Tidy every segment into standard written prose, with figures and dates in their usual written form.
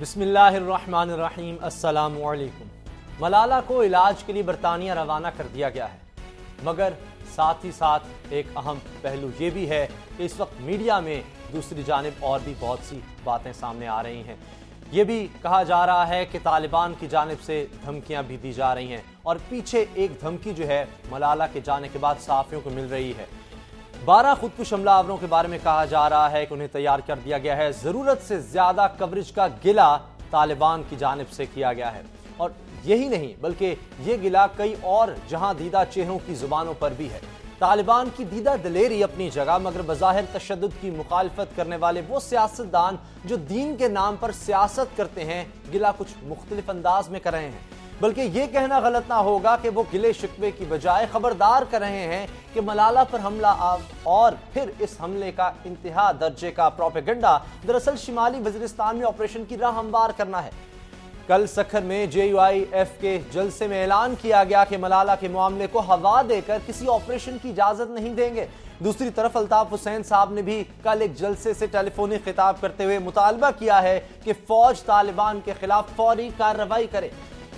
بسم اللہ الرحمن الرحیم۔ السلام علیکم۔ ملالہ کو علاج کے لیے برطانیہ روانہ کر دیا گیا ہے، مگر ساتھ ہی ساتھ ایک اہم پہلو یہ بھی ہے کہ اس وقت میڈیا میں دوسری جانب اور بھی بہت سی باتیں سامنے آ رہی ہیں۔ یہ بھی کہا جا رہا ہے کہ طالبان کی جانب سے دھمکیاں بھی دی جا رہی ہیں، اور پیچھے ایک دھمکی جو ہے ملالہ کے جانے کے بعد صحافیوں کو مل رہی ہے۔ 12 خودکش حملہ آوروں کے بارے میں کہا جا رہا ہے کہ انہیں تیار کر دیا گیا ہے۔ ضرورت سے زیادہ کوریج کا گلہ طالبان کی جانب سے کیا گیا ہے، اور یہی نہیں بلکہ یہ گلہ کئی اور جہاں دیدہ چہروں کی زبانوں پر بھی ہے۔ طالبان کی دیدہ دلیری اپنی جگہ، مگر بظاہر تشدد کی مخالفت کرنے والے وہ سیاستدان جو دین کے نام پر سیاست کرتے ہیں، گلہ کچھ مختلف انداز میں کر رہے ہیں۔ بلکہ یہ کہنا غلط نہ ہوگا کہ وہ گلے شکوے کی بجائے خبردار کر رہے ہیں کہ ملالہ پر حملہ اور پھر اس حملے کا انتہا درجے کا پروپیگنڈا دراصل شمالی وزیرستان میں آپریشن کی راہ ہموار کرنا ہے۔ کل سکھر میں JUIF کے جلسے میں اعلان کیا گیا کہ ملالہ کے معاملے کو ہوا دے کر کسی آپریشن کی اجازت نہیں دیں گے۔ دوسری طرف الطاف حسین صاحب نے بھی کل ایک جلسے سے ٹیلی فونی خطاب کرتے ہوئے مطالبہ کیا ہے کہ فوج طالبان کے خلاف فوری کارروائی کرے۔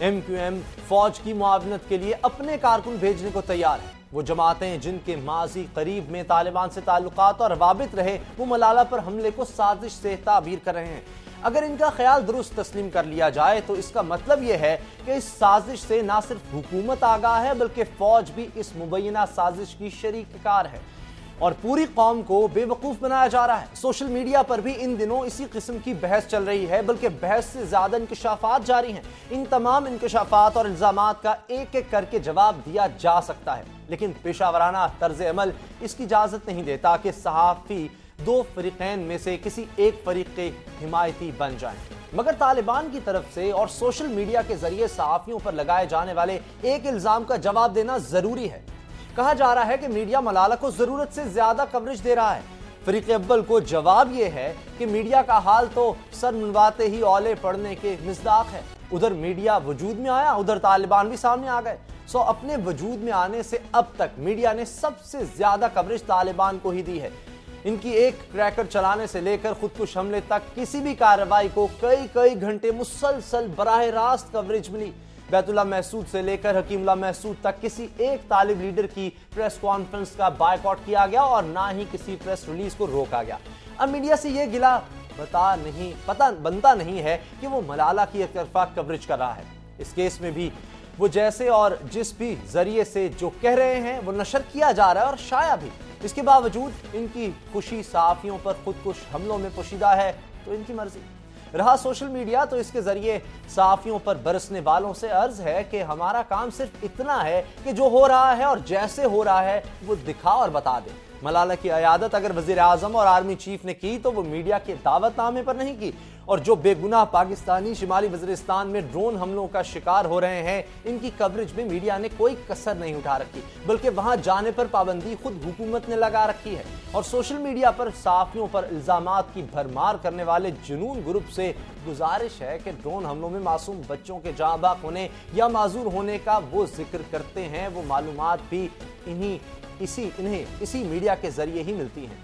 MQM فوج کی معاونت کے لیے اپنے کارکن بھیجنے کو تیار ہے۔ وہ جماعتیں جن کے ماضی قریب میں طالبان سے تعلقات اور روابط رہے، وہ ملالہ پر حملے کو سازش سے تعبیر کر رہے ہیں۔ اگر ان کا خیال درست تسلیم کر لیا جائے تو اس کا مطلب یہ ہے کہ اس سازش سے نہ صرف حکومت آگاہ ہے بلکہ فوج بھی اس مبینہ سازش کی شریک کار ہے، اور پوری قوم کو بے وقوف بنایا جا رہا ہے۔ سوشل میڈیا پر بھی ان دنوں اسی قسم کی بحث چل رہی ہے، بلکہ بحث سے زیادہ انکشافات جاری ہیں۔ ان تمام انکشافات اور الزامات کا ایک ایک کر کے جواب دیا جا سکتا ہے، لیکن پیشہ ورانہ طرز عمل اس کی اجازت نہیں دیتا کہ صحافی دو فریقین میں سے کسی ایک فریق کے حمایتی بن جائیں۔ مگر طالبان کی طرف سے اور سوشل میڈیا کے ذریعے صحافیوں پر لگائے جانے والے ایک الزام کا جواب دینا ضروری ہے۔ کہا جا رہا ہے کہ میڈیا ملالہ کو ضرورت سے زیادہ کوریج دے رہا ہے۔ فریق اول کو جواب یہ ہے کہ میڈیا کا حال تو سر منواتے ہی اولے پڑنے کے مصداق ہے۔ ادھر میڈیا وجود میں آیا، ادھر طالبان بھی سامنے آ گئے۔ اپنے وجود میں آنے سے اب تک میڈیا نے سب سے زیادہ کوریج طالبان کو ہی دی ہے۔ ان کی ایک کریکر چلانے سے لے کر خودکش حملے تک کسی بھی کارروائی کو کئی گھنٹے مسلسل براہ راست کوریج ملی۔ بیت اللہ محسود سے لے کر حکیم اللہ محسود تک کسی ایک طالب لیڈر کی پریس کانفرنس کا بائیکاٹ کیا گیا اور نہ ہی کسی پریس ریلیز کو روکا گیا۔ اب میڈیا سے یہ گلہ بنتا نہیں ہے کہ وہ ملالہ کی ایک طرفہ کوریج کر رہا ہے۔ اس کیس میں بھی وہ جیسے اور جس بھی ذریعے سے جو کہہ رہے ہیں وہ نشر کیا جا رہا ہے اور شائع بھی۔ اس کے باوجود ان کی خوشی صحافیوں پر خودکش حملوں میں پوشیدہ ہے تو ان کی مرضی۔ رہا سوشل میڈیا تو اس کے ذریعے صحافیوں پر برسنے والوں سے عرض ہے کہ ہمارا کام صرف اتنا ہے کہ جو ہو رہا ہے اور جیسے ہو رہا ہے وہ دکھا اور بتا دے۔ ملالہ کی عیادت اگر وزیر اعظم اور آرمی چیف نے کی تو وہ میڈیا کے دعوت نامے پر نہیں کی، اور جو بے گناہ پاکستانی شمالی وزیرستان میں ڈرون حملوں کا شکار ہو رہے ہیں، ان کی کوریج میں میڈیا نے کوئی کسر نہیں اٹھا رکھی، بلکہ وہاں جانے پر پابندی خود حکومت نے لگا رکھی ہے۔ اور سوشل میڈیا پر صحافیوں پر الزامات کی بھرمار کرنے والے جنون گروپ سے گزارش ہے کہ ڈرون حملوں میں معصوم بچوں کے جاں بحق ہونے یا معذور ہونے کا وہ ذکر کرتے ہیں، وہ معلومات بھی انہیں اسی میڈیا کے ذریعے ہی ملتی ہیں۔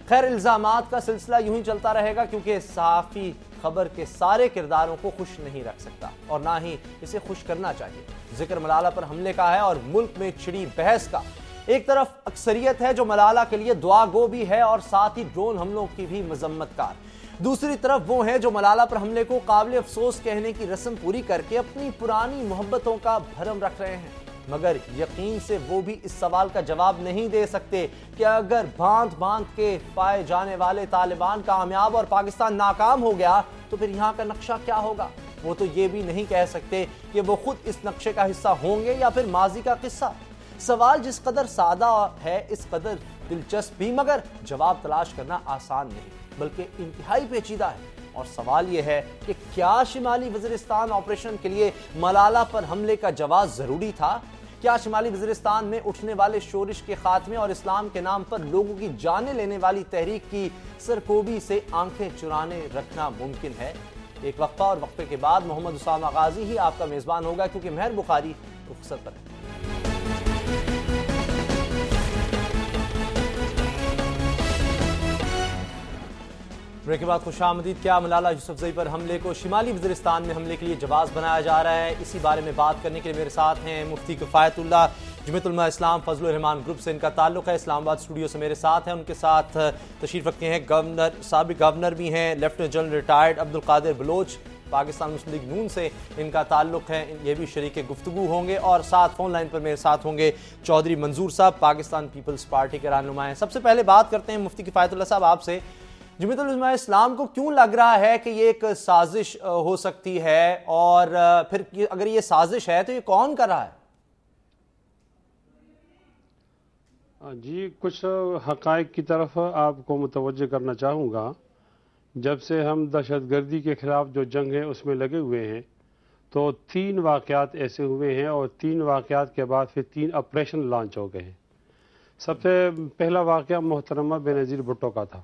خیر، الزامات کا سلسلہ یوں ہی چلتا رہے گا، کیونکہ صحافی خبر کے سارے کرداروں کو خوش نہیں رکھ سکتا اور نہ ہی اسے خوش کرنا چاہیے۔ ذکر ملالہ پر حملے کا ہے اور ملک میں چھڑی بحث کا۔ ایک طرف اکثریت ہے جو ملالہ کے لیے دعا گو بھی ہے اور ساتھ ہی ڈرون حملوں کی بھی مذمت کار۔ دوسری طرف وہ ہیں جو ملالہ پر حملے کو قابل افسوس کہنے کی رسم پوری کر کے اپنی پرانی محبتوں کا بھرم رکھ رہے ہیں، مگر یقین سے وہ بھی اس سوال کا جواب نہیں دے سکتے کہ اگر باندھ کے پائے جانے والے طالبان کامیاب اور پاکستان ناکام ہو گیا تو پھر یہاں کا نقشہ کیا ہوگا۔ وہ تو یہ بھی نہیں کہہ سکتے کہ وہ خود اس نقشے کا حصہ ہوں گے یا پھر ماضی کا قصہ۔ سوال جس قدر سادہ ہے اس قدر دلچسپ بھی، مگر جواب تلاش کرنا آسان نہیں بلکہ انتہائی پیچیدہ ہے۔ اور سوال یہ ہے کہ کیا شمالی وزیرستان آپریشن کے لیے ملالہ پر حملے کا جواز ضروری تھا؟ کیا شمالی وزیرستان میں اٹھنے والے شورش کے خاتمے اور اسلام کے نام پر لوگوں کی جانیں لینے والی تحریک کی سرکوبی سے آنکھیں چرانے رکھنا ممکن ہے؟ ایک وقفہ، اور وقفے کے بعد محمد اسامہ غازی ہی آپ کا میزبان ہوگا، کیونکہ مہر بخاری رخصت پر ہے۔ بریک کے بعد خوش آمدید. کیا ملالہ یوسفزئی پر حملے کو شمالی وزیرستان میں حملے کے لیے جواز بنایا جا رہا ہے؟ اسی بارے میں بات کرنے کے لیے میرے ساتھ ہیں مفتی کفایت اللہ، جمعیت علماء اسلام فضل الرحمان گروپ سے ان کا تعلق ہے، اسلام آباد اسٹوڈیو سے میرے ساتھ ہیں. ان کے ساتھ تشریف رکھتے ہیں سابق گورنر بھی ہیں، لیفٹیننٹ جنرل ریٹائرڈ عبد القادر بلوچ، پاکستان مسلم لیگ نون سے ان کا تعلق ہے، یہ بھی شریک گفتگو ہوں گے. اور ساتھ فون لائن پر میرے ساتھ ہوں گے چودھری منظور صاحب، پاکستان پیپلز پارٹی کے رہنما ہیں. سب سے پہلے بات کرتے ہیں مفتی کفایت اللہ صاحب آپ سے. جمعیت علماء اسلام کو کیوں لگ رہا ہے کہ یہ ایک سازش ہو سکتی ہے، اور پھر اگر یہ سازش ہے تو یہ کون کر رہا ہے؟ جی، کچھ حقائق کی طرف آپ کو متوجہ کرنا چاہوں گا. جب سے ہم دہشت گردی کے خلاف جو جنگ ہے اس میں لگے ہوئے ہیں تو 3 واقعات ایسے ہوئے ہیں، اور 3 واقعات کے بعد پھر 3 آپریشن لانچ ہو گئے ہیں. سب سے پہلا واقعہ محترمہ بینظیر بھٹو کا تھا،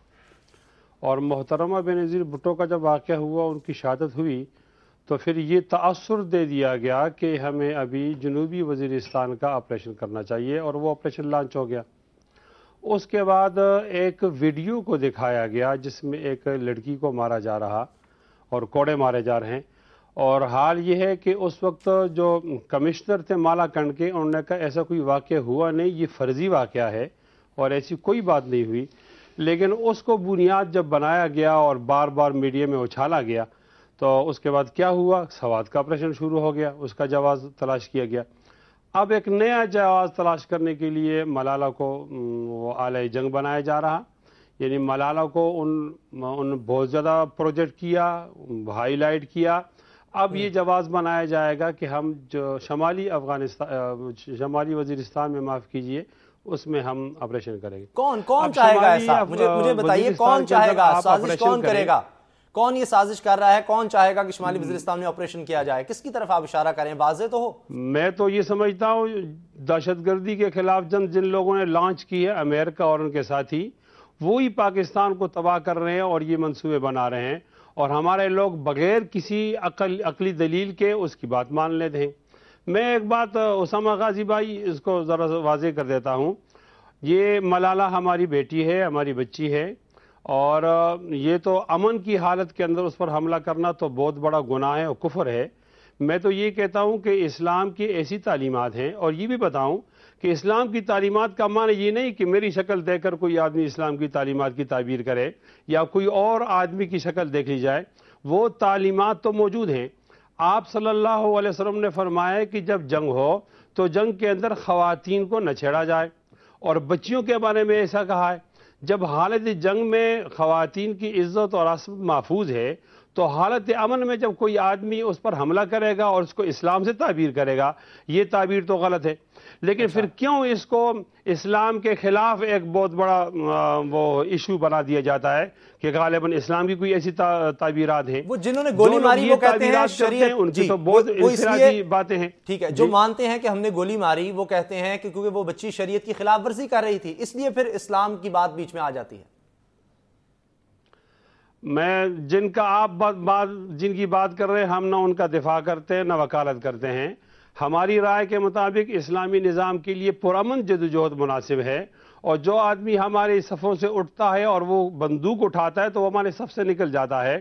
اور محترمہ بینظیر بھٹو کا جب واقعہ ہوا، ان کی شہادت ہوئی، تو پھر یہ تاثر دے دیا گیا کہ ہمیں ابھی جنوبی وزیرستان کا آپریشن کرنا چاہیے، اور وہ آپریشن لانچ ہو گیا. اس کے بعد ایک ویڈیو کو دکھایا گیا جس میں ایک لڑکی کو مارا جا رہا اور کوڑے مارے جا رہے ہیں. اور حال یہ ہے کہ اس وقت جو کمشنر تھے مالا کنڈ کے، انہوں نے کہا ایسا کوئی واقعہ ہوا نہیں، یہ فرضی واقعہ ہے اور ایسی کوئی بات نہیں ہوئی. لیکن اس کو بنیاد جب بنایا گیا اور بار بار میڈیا میں اچھالا گیا، تو اس کے بعد کیا ہوا؟ سوات کا آپریشن شروع ہو گیا، اس کا جواز تلاش کیا گیا. اب ایک نیا جواز تلاش کرنے کے لیے ملالہ کو آلۂ جنگ بنایا جا رہا. یعنی ملالہ کو ان بہت زیادہ پروجیکٹ کیا، ہائی لائٹ کیا. اب یہ جواز بنایا جائے گا کہ ہم جو شمالی وزیرستان میں، معاف کیجئے، اس میں ہم آپریشن کریں گے. کون چاہے گا ایسا؟ مجھے بتائیے، کون چاہے گا؟ سازش کون کرے گا؟ کون یہ سازش کر رہا ہے؟ کون چاہے گا کہ شمالی وزیرستان میں آپریشن کیا جائے؟ کس کی طرف آپ اشارہ کریں؟ واضح تو ہو. میں تو یہ سمجھتا ہوں دہشت گردی کے خلاف جنگ جن لوگوں نے لانچ کی ہے، امریکہ اور ان کے ساتھی، وہی پاکستان کو تباہ کر رہے ہیں اور یہ منصوبے بنا رہے ہیں، اور ہمارے لوگ بغیر کسی عقلی دلیل کے اس کی بات مان لیتے ہیں. میں ایک بات اسامہ غازی بھائی اس کو ذرا واضح کر دیتا ہوں. یہ ملالہ ہماری بیٹی ہے، ہماری بچی ہے، اور یہ تو امن کی حالت کے اندر اس پر حملہ کرنا تو بہت بڑا گناہ ہے اور کفر ہے. میں تو یہ کہتا ہوں کہ اسلام کی ایسی تعلیمات ہیں، اور یہ بھی بتاؤں کہ اسلام کی تعلیمات کا معنی یہ نہیں کہ میری شکل دیکھ کر کوئی آدمی اسلام کی تعلیمات کی تعبیر کرے یا کوئی اور آدمی کی شکل دیکھ لی جائے. وہ تعلیمات تو موجود ہیں. آپ صلی اللہ علیہ وسلم نے فرمایا کہ جب جنگ ہو تو جنگ کے اندر خواتین کو نہ چھیڑا جائے، اور بچیوں کے بارے میں ایسا کہا ہے. جب حالت جنگ میں خواتین کی عزت اور عصمت محفوظ ہے، تو حالت امن میں جب کوئی آدمی اس پر حملہ کرے گا اور اس کو اسلام سے تعبیر کرے گا، یہ تعبیر تو غلط ہے. لیکن پھر کیوں اس کو اسلام کے خلاف ایک بہت بڑا وہ ایشو بنا دیا جاتا ہے کہ غالباً اسلام کی کوئی ایسی تعبیرات ہیں؟ وہ جنہوں نے گولی ماری وہ کہتے ہیں شریعت، ان کی تو بہت انفرادی باتیں ہیں. ٹھیک ہے، جو مانتے ہیں کہ ہم نے گولی ماری وہ کہتے ہیں کہ کیونکہ وہ بچی شریعت کی خلاف ورزی کر رہی تھی، اس لیے پھر اسلام کی بات بیچ میں آ جاتی ہے. میں جن کی بات کر رہے ہیں، ہم نہ ان کا دفاع کرتے ہیں نہ وکالت کرتے ہیں. ہماری رائے کے مطابق اسلامی نظام کے لیے پرامن جدوجہد مناسب ہے، اور جو آدمی ہمارے صفوں سے اٹھتا ہے اور وہ بندوق اٹھاتا ہے تو وہ ہمارے صف سے نکل جاتا ہے.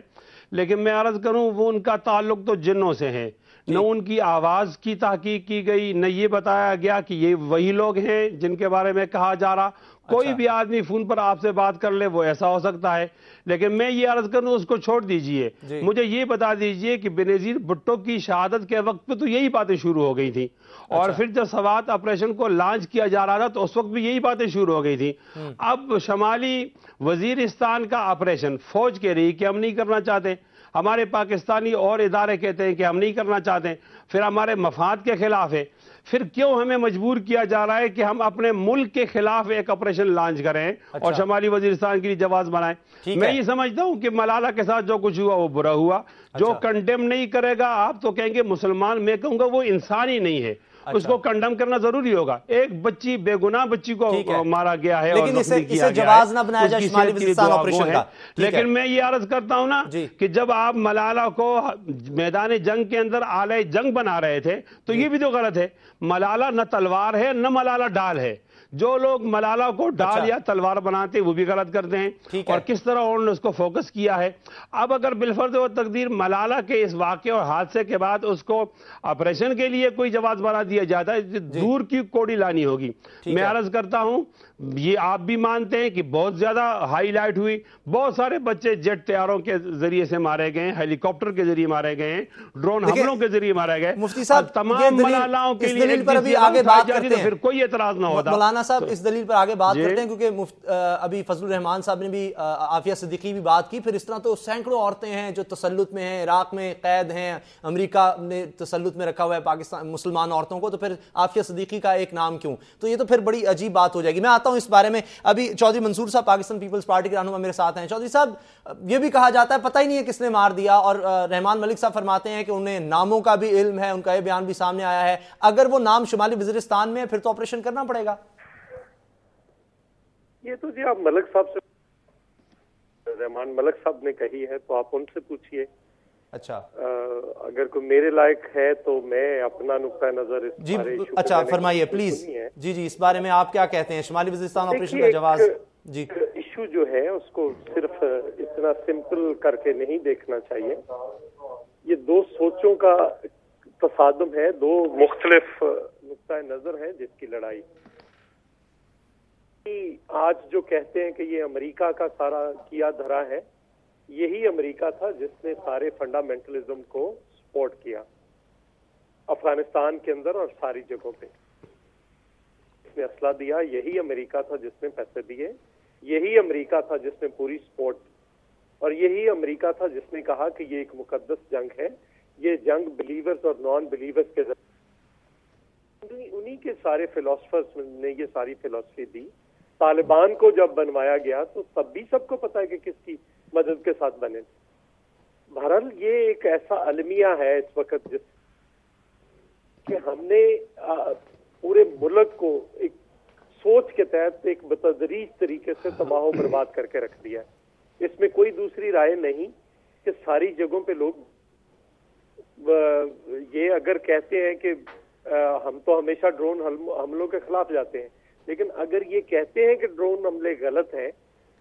لیکن میں عرض کروں، وہ ان کا تعلق تو جنوں سے ہے. نہ ان کی آواز کی تحقیق کی گئی، نہ یہ بتایا گیا کہ یہ وہی لوگ ہیں جن کے بارے میں کہا جا رہا. کوئی بھی آدمی فون پر آپ سے بات کر لے، وہ ایسا ہو سکتا ہے. لیکن میں یہ عرض کروں، اس کو چھوڑ دیجئے. مجھے یہ بتا دیجئے کہ بینظیر بھٹو کی شہادت کے وقت پہ تو یہی باتیں شروع ہو گئی تھیں، اور پھر جب سوات آپریشن کو لانچ کیا جا رہا تھا تو اس وقت بھی یہی باتیں شروع ہو گئی تھیں. اب شمالی وزیرستان کا آپریشن فوج کہہ رہی کہ ہم نہیں کرنا چاہتے، ہمارے پاکستانی اور ادارے کہتے ہیں کہ ہم نہیں کرنا چاہتے، پھر ہمارے مفاد کے خلاف ہے. پھر کیوں ہمیں مجبور کیا جا رہا ہے کہ ہم اپنے ملک کے خلاف ایک آپریشن لانچ کریں اور شمالی وزیرستان کے لیے جواز بنائیں؟ میں یہ سمجھتا ہوں کہ ملالہ کے ساتھ جو کچھ ہوا وہ برا ہوا. جو کنڈیم نہیں کرے گا، آپ تو کہیں گے مسلمان، میں کہوں گا وہ انسان ہی نہیں ہے. اس کو کنڈم کرنا ضروری ہوگا. ایک بچی، بے گناہ بچی کو مارا گیا ہے اور زخمی کیا گیا ہے، جواز نہ بنایا جائے شمالی وزیرستان آپریشن کا. لیکن میں یہ عرض کرتا ہوں نا کہ جب آپ ملالہ کو میدان جنگ کے اندر آلۂ جنگ بنا رہے تھے تو یہ بھی تو غلط ہے. ملالہ نہ تلوار ہے نہ ملالہ ڈال ہے. جو لوگ ملالہ کو ڈال یا تلوار بناتے ہیں وہ بھی غلط کرتے ہیں، اور کس طرح انہوں نے اس کو فوکس کیا ہے۔ اب اگر بالفرض و تقدیر ملالہ کے اس واقعے اور حادثے کے بعد اس کو آپریشن کے لیے کوئی جواز بنا دیا جاتا ہے، دور کی کوڑی لانی ہوگی۔ میں عرض کرتا ہوں یہ آپ بھی مانتے ہیں کہ بہت زیادہ ہائی لائٹ ہوئی، بہت سارے بچے جیٹ طیاروں کے ذریعے سے مارے گئے ہیں، ہیلی کاپٹر کے ذریعے مارے گئے ہیں، ڈرون حملوں کے ذریعے مارے گئے۔ مفتی صاحب تمام ملالاؤں کے لیے دلیل پر ابھی آگے بات کرتے ہیں، پھر کوئی اعتراض نہ ہوتا۔ مولانا صاحب اس دلیل پر آگے بات کرتے ہیں کیونکہ ابھی فضل الرحمان صاحب نے بھی، عافیہ صدیقی بھی بات کی، پھر اس طرح تو سینکڑوں عورتیں ہیں جو تسلط میں ہیں، عراق میں قید ہیں، امریکہ نے تسلط میں رکھا ہوا ہے پاکستان مسلمان عورتوں کو، تو پھر عافیہ صدیقی کا ایک نام کیوں؟ تو یہ تو پھر بڑی عجیب بات ہو جائے گی۔ میں آتا ہوں اس بارے میں، ابھی چودھری منصور صاحب پاکستان پیپلز پارٹی کے رہنما میرے ساتھ ہیں۔ چودھری صاحب یہ بھی کہا جاتا ہے پتہ ہی نہیں ہے کس نے مار دیا، اور رحمان ملک صاحب فرماتے ہیں کہ انہیں ناموں کا بھی علم ہے، ان کا یہ بیان بھی سامنے آیا ہے، اگر وہ نام شمالی وزیرستان میں ہے پھر تو آپریشن کرنا پڑے گا۔ یہ تو جی آپ ملک صاحب سے، رحمان ملک صاحب نے کہی ہے تو آپ ان سے پوچھئے۔ اچھا اگر کوئی میرے لائق ہے تو میں اپنا نقطہ نظر اس جی بارے اچھا فرمائیے پلیز۔ جی اس بارے میں آپ کیا کہتے ہیں، شمالی وزیرستان آپریشن کا جواز؟ جی ایشو جو ہے اس کو صرف اتنا سمپل کر کے نہیں دیکھنا چاہیے، یہ دو سوچوں کا تصادم ہے، دو مختلف نقطہ نظر ہے جس کی لڑائی۔ آج جو کہتے ہیں کہ یہ امریکہ کا سارا کیا دھرا ہے، یہی امریکہ تھا جس نے سارے فنڈامنٹلزم کو سپورٹ کیا افغانستان کے اندر اور ساری جگہوں پہ، جس نے اسلحہ دیا، یہی امریکہ تھا جس نے پیسے دیے، یہی امریکہ تھا جس نے پوری سپورٹ، اور یہی امریکہ تھا جس نے کہا کہ یہ ایک مقدس جنگ ہے، یہ جنگ بلیورز اور نان بلیورز کے انہی کے سارے فلاسفرز نے یہ ساری فلسفی دی۔ طالبان کو جب بنوایا گیا تو سب کو پتا ہے کہ کس کی مدد کے ساتھ بنے۔ بہرحال یہ ایک ایسا المیہ ہے اس وقت جس کہ ہم نے پورے ملک کو ایک سوچ کے تحت ایک بتدریج طریقے سے تباہ و برباد کر کے رکھ دیا ہے۔ اس میں کوئی دوسری رائے نہیں کہ ساری جگہوں پہ لوگ یہ اگر کہتے ہیں کہ ہم تو ہمیشہ ڈرون حملوں کے خلاف جاتے ہیں، لیکن اگر یہ کہتے ہیں کہ ڈرون حملے غلط ہیں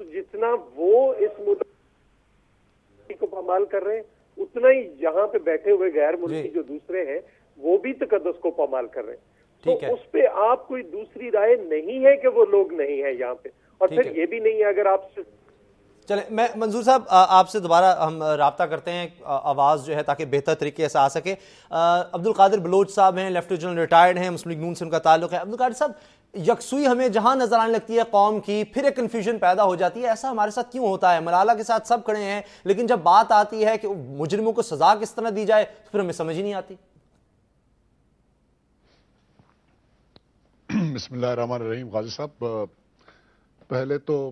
تو جتنا وہ اس ملک کو پامال کر رہے ہیں اتنا ہی یہاں پہ بیٹھے ہوئے غیر ملکی جو دوسرے ہیں وہ بھی تقدس کو پامال کر رہے ہیں۔ تو اس پہ آپ کوئی دوسری رائے نہیں ہے کہ وہ لوگ نہیں ہیں یہاں پہ، اور پھر یہ بھی نہیں ہے اگر آپ چلیں میں منظور صاحب آپ سے دوبارہ ہم رابطہ کرتے ہیں آواز جو ہے تاکہ بہتر طریقے سے آ سکے۔ عبد القادر بلوچ صاحب ہیں، لیفٹیننٹ جنرل ریٹائرڈ ہیں، مسلم لیگ نون سے ان کا تعلق ہے۔ عبد القادر صاحب یکسوئی ہمیں جہاں نظر آنے لگتی ہے قوم کی پھر ایک کنفیوژن پیدا ہو جاتی ہے، ایسا ہمارے ساتھ کیوں ہوتا ہے؟ ملالہ کے ساتھ سب کھڑے ہیں لیکن جب بات آتی ہے کہ مجرموں کو سزا کس طرح دی جائے تو پھر ہمیں سمجھ ہی نہیں آتی۔ بسم اللہ الرحمن الرحیم۔ غازی صاحب پہلے تو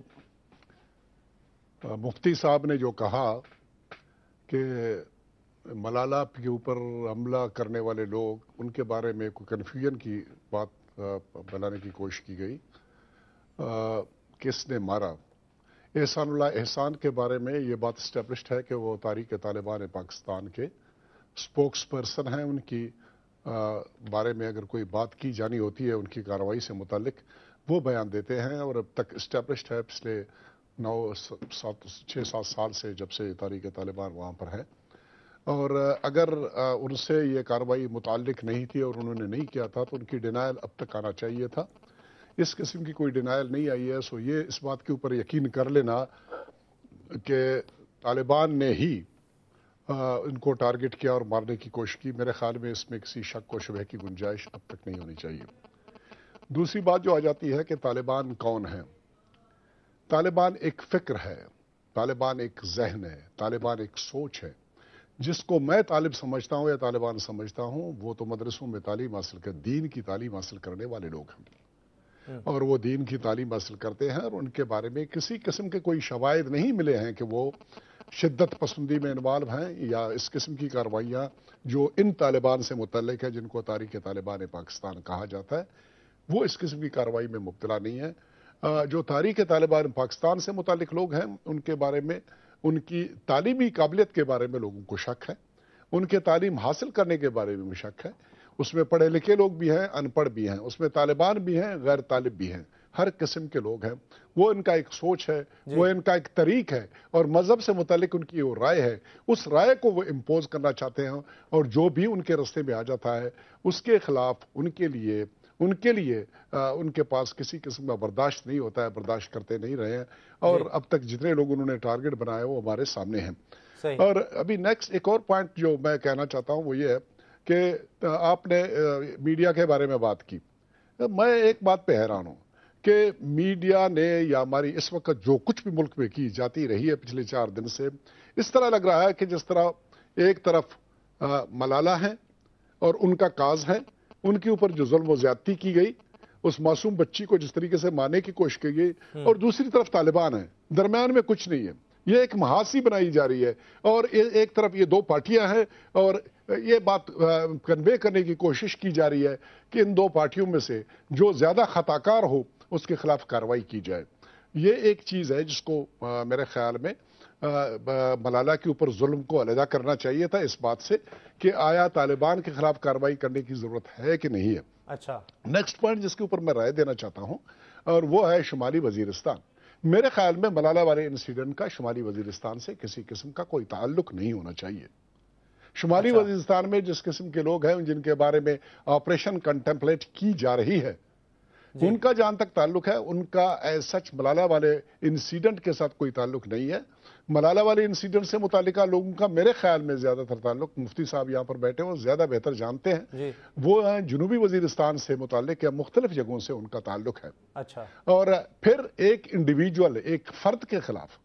مفتی صاحب نے جو کہا کہ ملالہ کے اوپر حملہ کرنے والے لوگ ان کے بارے میں کوئی کنفیوژن کی بات بنانے کی کوشش کی گئی، کس نے مارا؟ احسان اللہ احسان کے بارے میں یہ بات اسٹیبلشڈ ہے کہ وہ تحریک طالبان پاکستان کے سپوکس پرسن ہیں، ان کی بارے میں اگر کوئی بات کی جانی ہوتی ہے ان کی کارروائی سے متعلق وہ بیان دیتے ہیں، اور اب تک اسٹیبلشڈ ہے پچھلے 6-7 سال سے جب سے تحریک طالبان وہاں پر ہے، اور اگر ان سے یہ کارروائی متعلق نہیں تھی اور انہوں نے نہیں کیا تھا تو ان کی ڈینائل اب تک آنا چاہیے تھا۔ اس قسم کی کوئی ڈینائل نہیں آئی ہے، سو یہ اس بات کے اوپر یقین کر لینا کہ طالبان نے ہی ان کو ٹارگٹ کیا اور مارنے کی کوشش کی، میرے خیال میں اس میں کسی شک و شبہ کی گنجائش اب تک نہیں ہونی چاہیے۔ دوسری بات جو آ جاتی ہے کہ طالبان کون ہیں؟ طالبان ایک فکر ہے، طالبان ایک ذہن ہے، طالبان ایک سوچ ہے۔ جس کو میں طالب سمجھتا ہوں یا طالبان سمجھتا ہوں وہ تو مدرسوں میں تعلیم حاصل کر دین کی تعلیم حاصل کرنے والے لوگ ہیں، اور وہ دین کی تعلیم حاصل کرتے ہیں، اور ان کے بارے میں کسی قسم کے کوئی شواہد نہیں ملے ہیں کہ وہ شدت پسندی میں انوالو ہیں یا اس قسم کی کارروائیاں جو ان طالبان سے متعلق ہے جن کو تحریک طالبان پاکستان کہا جاتا ہے، وہ اس قسم کی کارروائی میں مبتلا نہیں ہے۔ جو تحریک طالبان پاکستان سے متعلق لوگ ہیں ان کے بارے میں، ان کی تعلیمی قابلیت کے بارے میں لوگوں کو شک ہے، ان کے تعلیم حاصل کرنے کے بارے میں شک ہے، اس میں پڑھے لکھے لوگ بھی ہیں، ان پڑھ بھی ہیں، اس میں طالبان بھی ہیں، غیر طالب بھی ہیں، ہر قسم کے لوگ ہیں. وہ ان کا ایک سوچ ہے، وہ ان کا ایک طریق ہے، اور مذہب سے متعلق ان کی وہ رائے ہے. اس رائے کو وہ امپوز کرنا چاہتے ہیں، اور جو بھی ان کے راستے میں آ جاتا ہے اس کے خلاف ان کے لیے ان کے پاس کسی قسم کا برداشت نہیں ہوتا ہے، برداشت کرتے نہیں رہے ہیں. اور اب تک جتنے لوگ انہوں نے ٹارگٹ بنائے وہ ہمارے سامنے ہیں. اور ابھی نیکسٹ ایک اور پوائنٹ جو میں کہنا چاہتا ہوں وہ یہ ہے کہ آپ نے میڈیا کے بارے میں بات کی. میں ایک بات پہ حیران ہوں کہ میڈیا نے یا ہماری اس وقت جو کچھ بھی ملک میں کی جاتی رہی ہے پچھلے 4 دن سے، اس طرح لگ رہا ہے کہ جس طرح ایک طرف ملالہ ہیں اور ان کا کاز ہے، ان کے اوپر جو ظلم و زیادتی کی گئی، اس معصوم بچی کو جس طریقے سے مارنے کی کوشش کی گئی، اور دوسری طرف طالبان ہیں، درمیان میں کچھ نہیں ہے. یہ ایک محاذی بنائی جا رہی ہے، اور ایک طرف یہ 2 پارٹیاں ہیں، اور یہ بات کنوے کرنے کی کوشش کی جا رہی ہے کہ ان 2 پارٹیوں میں سے جو زیادہ خطا کار ہو اس کے خلاف کارروائی کی جائے. یہ ایک چیز ہے جس کو میرے خیال میں ملالہ کے اوپر ظلم کو علیحدہ کرنا چاہیے تھا، اس بات سے کہ آیا طالبان کے خلاف کارروائی کرنے کی ضرورت ہے کہ نہیں ہے. اچھا، نیکسٹ پوائنٹ جس کے اوپر میں رائے دینا چاہتا ہوں، اور وہ ہے شمالی وزیرستان. میرے خیال میں ملالہ والے انسیڈنٹ کا شمالی وزیرستان سے کسی قسم کا کوئی تعلق نہیں ہونا چاہیے. شمالی وزیرستان میں جس قسم کے لوگ ہیں جن کے بارے میں آپریشن کنٹمپلیٹ کی جا رہی ہے، ان کا جہاں تک تعلق ہے ان کا ایز سچ ملالہ والے انسیڈنٹ کے ساتھ کوئی تعلق نہیں ہے. ملالہ والے انسیڈنٹ سے متعلقہ لوگوں کا میرے خیال میں زیادہ تر تعلق، مفتی صاحب یہاں پر بیٹھے وہ زیادہ بہتر جانتے ہیں، وہ ہیں جنوبی وزیرستان سے متعلق یا مختلف جگہوں سے ان کا تعلق ہے. اچھا، اور پھر ایک انڈیویجول، ایک فرد کے خلاف،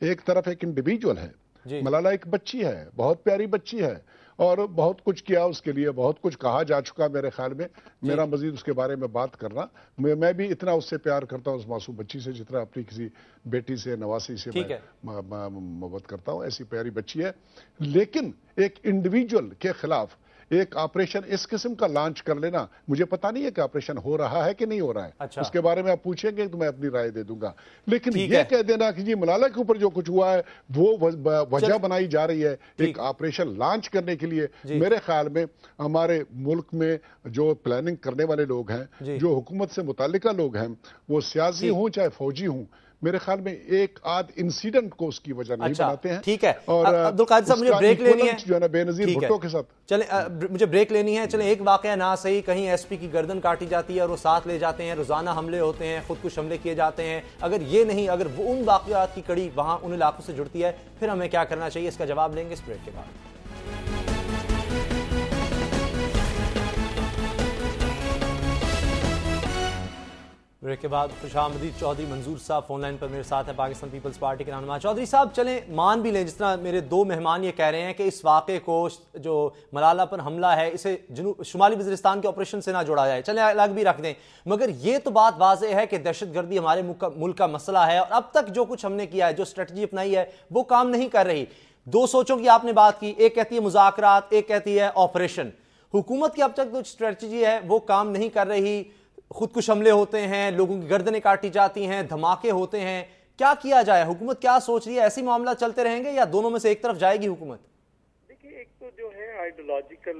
ایک طرف ایک انڈیویجول ہے، ملالہ ایک بچی ہے، بہت پیاری بچی ہے، اور بہت کچھ کیا اس کے لیے، بہت کچھ کہا جا چکا. میرے خیال میں میرا مزید اس کے بارے میں بات کرنا، میں بھی اتنا اس سے پیار کرتا ہوں اس معصوم بچی سے جتنا اپنی کسی بیٹی سے، نواسی سے میں محبت کرتا ہوں. ایسی پیاری بچی ہے. لیکن ایک انڈیویجول کے خلاف ایک آپریشن اس قسم کا لانچ کر لینا، مجھے پتا نہیں ہے کہ آپریشن ہو رہا ہے کہ نہیں ہو رہا ہے. اس کے بارے میں آپ پوچھیں گے تو میں اپنی رائے دے دوں گا. لیکن یہ کہہ دینا کہ جی ملالہ کے اوپر جو کچھ ہوا ہے وہ وجہ بنائی جا رہی ہے ایک آپریشن لانچ کرنے کے لیے، میرے خیال میں ہمارے ملک میں جو پلاننگ کرنے والے لوگ ہیں، جو حکومت سے متعلقہ لوگ ہیں، وہ سیاسی ہوں چاہے فوجی ہوں، میرے خیال میں ایک آدھ انسیڈنٹ کو اس کی وجہ نہیں بناتے ہیں. ٹھیک ہے اور عبدالقادر صاحب، مجھے بریک لینی ہے جو ہے نا بے نظیر بھٹو کے ساتھ. چلیں مجھے بریک لینی ہے. چلیں ایک واقعہ نہ صحیح، کہیں ایس پی کی گردن کاٹی جاتی ہے اور وہ ساتھ لے جاتے ہیں، روزانہ حملے ہوتے ہیں، خودکش حملے کیے جاتے ہیں. اگر یہ نہیں، اگر وہ ان واقعات کی کڑی وہاں ان علاقوں سے جڑتی ہے، پھر ہمیں کیا کرنا چاہیے؟ اس کا جواب لیں گے اس بریک کے بعد. بریک کے بعد خوش آمدید. چودھری منظور صاحب فون لائن پر میرے ساتھ ہیں، پاکستان پیپلز پارٹی کے رہنما. چودھری صاحب چلیں مان بھی لیں، جس طرح میرے 2 مہمان یہ کہہ رہے ہیں کہ اس واقعے کو جو ملالہ پر حملہ ہے اسے شمالی وزیرستان کے آپریشن سے نہ جوڑا جائے، چلیں الگ بھی رکھ دیں، مگر یہ تو بات واضح ہے کہ دہشت گردی ہمارے ملک کا مسئلہ ہے، اور اب تک جو کچھ ہم نے کیا ہے، جو اسٹریٹجی اپنائی ہے، وہ کام نہیں کر رہی. 2 سوچوں کی آپ نے بات کی، ایک کہتی ہے مذاکرات، ایک کہتی ہے آپریشن. حکومت کی اب تک جو اسٹریٹجی ہے وہ کام نہیں کر رہی. خودکش حملے ہوتے ہیں، لوگوں کی گردنیں کاٹی جاتی ہیں، دھماکے ہوتے ہیں. کیا کیا جائے؟ حکومت کیا سوچ رہی ہے؟ ایسی معاملات چلتے رہیں گے یا دونوں میں سے ایک طرف جائے گی حکومت؟ دیکھیے، ایک تو جو ہے آئیڈیولوجیکل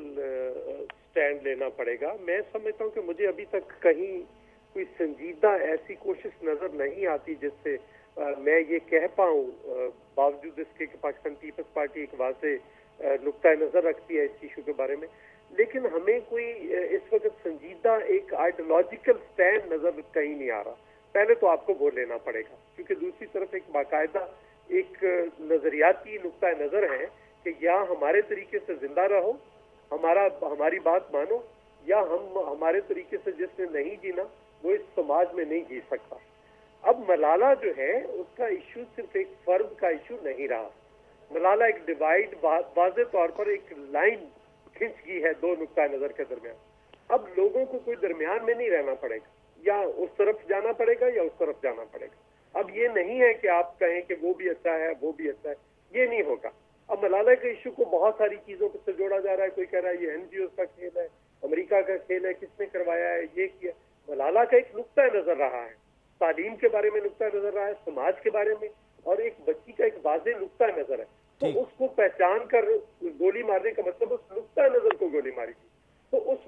سٹینڈ لینا پڑے گا. میں سمجھتا ہوں کہ مجھے ابھی تک کہیں کوئی سنجیدہ ایسی کوشش نظر نہیں آتی جس سے میں یہ کہہ پاؤں، باوجود اس کے کہ پاکستان پیپلز پارٹی ایک واضح نقطۂ نظر رکھتی ہے اس ایشو کے بارے میں. لیکن ہمیں کوئی اس وقت سنجیدہ ایک آئیڈیولوجیکل سٹینڈ نظر کہیں نہیں آ رہا. پہلے تو آپ کو وہ لینا پڑے گا، کیونکہ دوسری طرف ایک باقاعدہ ایک نظریاتی نقطۂ نظر ہے کہ یا ہمارے طریقے سے زندہ رہو، ہماری بات مانو، یا ہمارے طریقے سے جس نے نہیں جینا وہ اس سماج میں نہیں جی سکتا. اب ملالہ جو ہے اس کا ایشو صرف ایک فرد کا ایشو نہیں رہا. ملالہ ایک ڈیوائیڈ، واضح طور پر ایک لائن کھنچ گئی ہے 2 نقطۂ نظر کے درمیان. اب لوگوں کو کوئی درمیان میں نہیں رہنا پڑے گا، یا اس طرف جانا پڑے گا یا اس طرف جانا پڑے گا. اب یہ نہیں ہے کہ آپ کہیں کہ وہ بھی اچھا ہے وہ بھی اچھا ہے، یہ نہیں ہوگا. اب ملالہ کے ایشو کو بہت ساری چیزوں سے جوڑا جا رہا ہے. کوئی کہہ رہا ہے یہ NGOs کا کھیل ہے، امریکہ کا کھیل ہے، کس نے کروایا ہے، یہ کیا. ملالہ کا ایک نقطۂ نظر رہا ہے، تعلیم کے بارے میں نقطۂ نظر رہا ہے، سماج کے بارے میں، اور ایک بچی کا ایک واضح نقطۂ نظر ہے. تو اس کو پہچان کر گولی مارنے کا مطلب اس نقطۂ نظر کو گولی ماری تھی. تو اس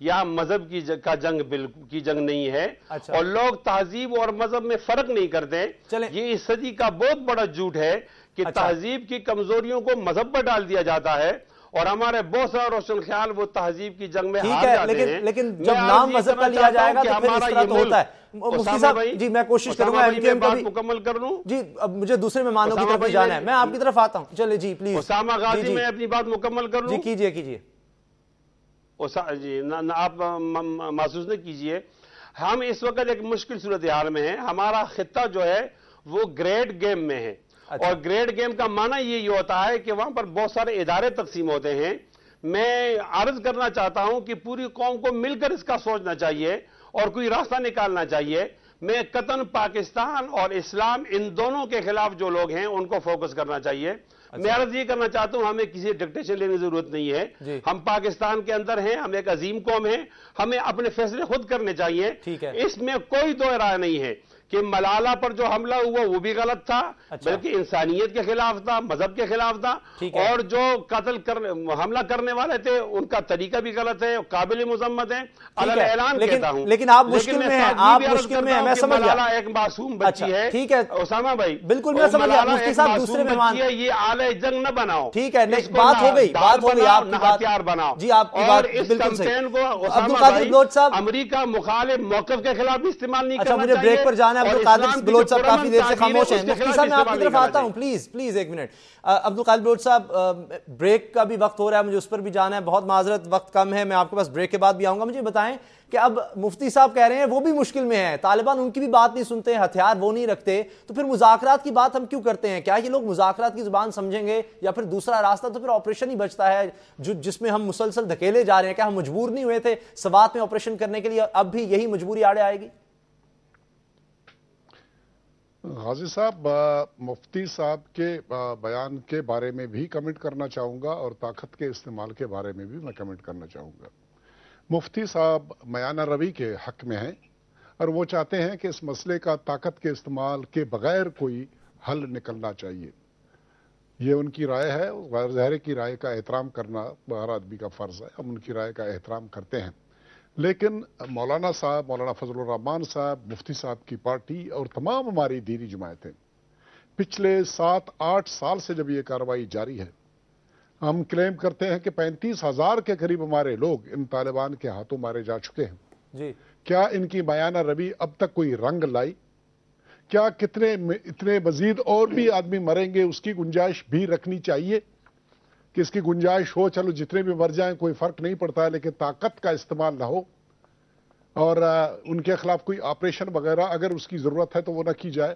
یا مذہب کا جنگ نہیں ہے، اور لوگ تہذیب اور مذہب میں فرق نہیں کرتے. یہ اس صدی کا بہت بڑا جھوٹ ہے کہ تہذیب کی کمزوریوں کو مذہب پر ڈال دیا جاتا ہے، اور ہمارے بہت سارا روشن خیال وہ تہذیب کی جنگ میں ہار جاتے ہیں. لیکن جب نام مذہب کا لیا جائے گا تو پھر اس طرح تو ہوتا ہے. مفتی صاحب جی میں کوشش کروں گا میں بات مکمل کر لوں. جی اب مجھے دوسرے مہمانوں کی طرف جانا ہے، میں آپ کی طرف آتا ہوں. چلے جی پلیز اسامہ غازی، میں اپنی بات مکمل کر لوں. جی کیجئے کیجئے. جی آپ محسوس نہ کیجئے. ہم اس وقت ایک مشکل صورتحال میں ہیں. ہمارا خطہ جو ہے وہ گریڈ گیم میں ہے، اور گریڈ گیم کا معنی یہ ہوتا ہے کہ وہاں پر بہت سارے ادارے تقسیم ہوتے ہیں. میں عرض کرنا چاہتا ہوں کہ پوری قوم کو مل کر اس کا سوچنا چاہیے اور کوئی راستہ نکالنا چاہیے. میں قطعاً پاکستان اور اسلام ان دونوں کے خلاف جو لوگ ہیں ان کو فوکس کرنا چاہیے. میں عرض یہ کرنا چاہتا ہوں ہمیں کسی ڈکٹیشن لینے کی ضرورت نہیں ہے. ہم پاکستان کے اندر ہیں، ہم ایک عظیم قوم ہیں، ہمیں اپنے فیصلے خود کرنے چاہیے. اس میں کوئی دو رائے نہیں ہے کہ ملالہ پر جو حملہ ہوا وہ بھی غلط تھا، بلکہ انسانیت کے خلاف تھا، مذہب کے خلاف تھا، اور جو حملہ کرنے والے تھے ان کا طریقہ بھی غلط ہے، قابل مذمت ہے. علی اعلان کہتا ہوں لیکن آپ مشکل میں ہیں، آپ مشکل میں ہیں، میں سمجھ گیا. ملالہ ایک معصوم بچی ہے. ٹھیک ہے اسامہ بھائی، بالکل میں سمجھ گیا. مفتی صاحب دوسرے مہمان، یہ آلہ جنگ نہ بناؤ. ٹھیک ہے بات ہو گئی، بات ہو گئی. آپ کی بات ہتھیار بناؤ. جی آپ کی بات بالکل صحیح. عبدالقادر بلوچ صاحب، امریکہ مخالف موقف کے خلاف بھی استعمال نہیں کرنا چاہیے. مجھے بریک پر جانا ہے. عبدالقادر بلوچ صاحب کافی دیر سے خاموش ہیں. مفتی صاحب میں آپ کی طرف آتا ہوں، پلیز ایک منٹ. عبدالقادر بلوچ صاحب بریک کا بھی وقت ہو رہا ہے، مجھے اس پر بھی جانا ہے. بہت معذرت، وقت کم ہے، میں آپ کے پاس بریک کے بعد بھی آؤں گا. مجھے بتائیں کہ اب مفتی صاحب کہہ رہے ہیں وہ بھی مشکل میں ہیں، طالبان ان کی بھی بات نہیں سنتے، ہتھیار وہ نہیں رکھتے، تو پھر مذاکرات کی بات ہم کیوں کرتے ہیں؟ کیا یہ لوگ مذاکرات کی زبان سمجھیں گے یا پھر دوسرا راستہ تو پھر آپریشن ہی بچتا ہے جس میں ہم مسلسل دھکیلے جا رہے ہیں؟ کیا ہم مجبور نہیں ہوئے تھے سوات میں آپریشن کرنے کے لیے؟ اب بھی یہی مجبوری آڑے آئے گی؟ غازی صاحب، مفتی صاحب کے بیان کے بارے میں بھی کمنٹ کرنا چاہوں گا اور طاقت کے استعمال کے بارے میں بھی میں کمنٹ کرنا چاہوں گا. مفتی صاحب میانہ روی کے حق میں ہیں اور وہ چاہتے ہیں کہ اس مسئلے کا طاقت کے استعمال کے بغیر کوئی حل نکلنا چاہیے. یہ ان کی رائے ہے، غیر ظاہر کی رائے کا احترام کرنا ہر آدمی کا فرض ہے. ہم ان کی رائے کا احترام کرتے ہیں، لیکن مولانا صاحب، مولانا فضل الرحمان صاحب، مفتی صاحب کی پارٹی اور تمام ہماری دینی جماعتیں پچھلے 7-8 سال سے جب یہ کارروائی جاری ہے، ہم کلیم کرتے ہیں کہ 35,000 کے قریب ہمارے لوگ ان طالبان کے ہاتھوں مارے جا چکے ہیں. جی کیا ان کی میانہ روی اب تک کوئی رنگ لائی؟ کیا اتنے مزید اور بھی آدمی مریں گے؟ اس کی گنجائش بھی رکھنی چاہیے کہ اس کی گنجائش ہو، چلو جتنے بھی مر جائیں کوئی فرق نہیں پڑتا ہے، لیکن طاقت کا استعمال نہ ہو، اور ان کے خلاف کوئی آپریشن وغیرہ اگر اس کی ضرورت ہے تو وہ نہ کی جائے.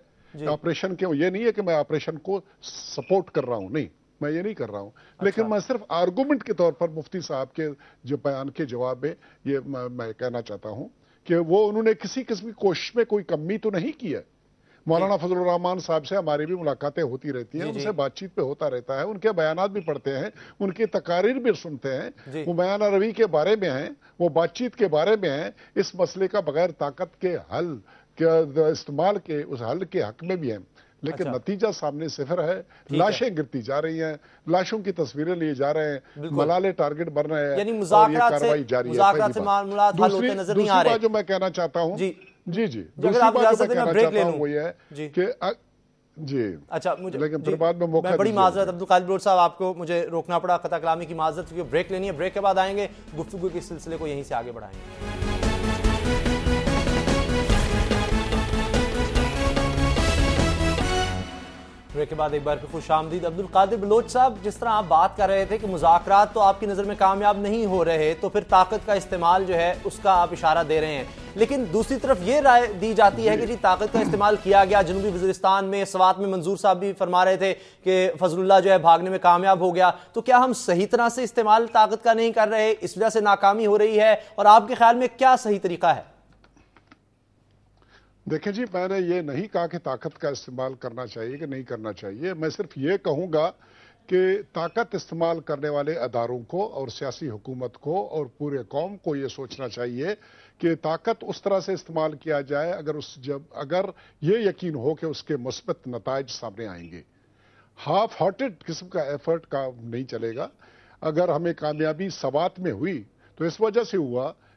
آپریشن کے یہ نہیں ہے کہ میں آپریشن کو سپورٹ کر رہا ہوں، نہیں، میں یہ نہیں کر رہا ہوں، لیکن میں صرف آرگومنٹ کے طور پر مفتی صاحب کے جو بیان کے جواب میں یہ میں کہنا چاہتا ہوں کہ وہ انہوں نے کسی قسم کی کوشش میں کوئی کمی تو نہیں کی ہے. مولانا فضل الرحمان صاحب سے ہماری بھی ملاقاتیں ہوتی رہتی ہیں، ان سے بات چیت پہ ہوتا رہتا ہے، ان کے بیانات بھی پڑھتے ہیں، ان کی تقاریر بھی سنتے ہیں. وہ میانہ روی کے بارے میں ہیں، وہ بات چیت کے بارے میں ہیں، اس مسئلے کا بغیر طاقت کے حل کے استعمال کے اس حل کے حق میں بھی ہیں. لیکن نتیجہ سامنے صفر ہے. لاشیں گرتی جا رہی ہیں، لاشوں کی تصویریں لیے جا رہے ہیں، ملالے ٹارگٹ بن رہے ہیں، یعنی اور یہ کارروائی جاری ہے. دوسری بات جو میں کہنا چاہتا ہوں، جی دوسری بات جو میں کہنا چاہتا ہوں وہ یہ ہے کہ جی اچھا، لیکن پھر بعد میں موقع بڑی معذرت عبدالقادر بلوچ صاحب، آپ کو مجھے روکنا پڑا، قطع کلامی کی معذرت، کیونکہ بریک لینی ہے. بریک کے بعد آئیں گے، گفتگو کے سلسلے کو یہیں سے آگے بڑھائیں گے. بریک کے بعد ایک بار پھر خوش آمدید. عبدالقادر بلوچ صاحب، جس طرح آپ بات کر رہے تھے کہ مذاکرات تو آپ کی نظر میں کامیاب نہیں ہو رہے، تو پھر طاقت کا استعمال جو ہے اس کا آپ اشارہ دے رہے ہیں، لیکن دوسری طرف یہ رائے دی جاتی ہے کہ جی طاقت کا استعمال کیا گیا جنوبی وزیرستان میں، سوات میں منظور صاحب بھی فرما رہے تھے کہ فضل اللہ جو ہے بھاگنے میں کامیاب ہو گیا. تو کیا ہم صحیح طرح سے استعمال طاقت کا نہیں کر رہے، اس وجہ سے ناکامی ہو رہی ہے، اور آپ کے خیال میں کیا صحیح طریقہ ہے؟ دیکھیں جی، میں نے یہ نہیں کہا کہ طاقت کا استعمال کرنا چاہیے کہ نہیں کرنا چاہیے. میں صرف یہ کہوں گا کہ طاقت استعمال کرنے والے اداروں کو اور سیاسی حکومت کو اور پورے قوم کو یہ سوچنا چاہیے کہ طاقت اس طرح سے استعمال کیا جائے اگر یہ یقین ہو کہ اس کے مثبت نتائج سامنے آئیں گے. ہاف ہارٹڈ قسم کا ایفرٹ کا نہیں چلے گا. اگر ہمیں کامیابی سوات میں ہوئی تو اس وجہ سے ہوا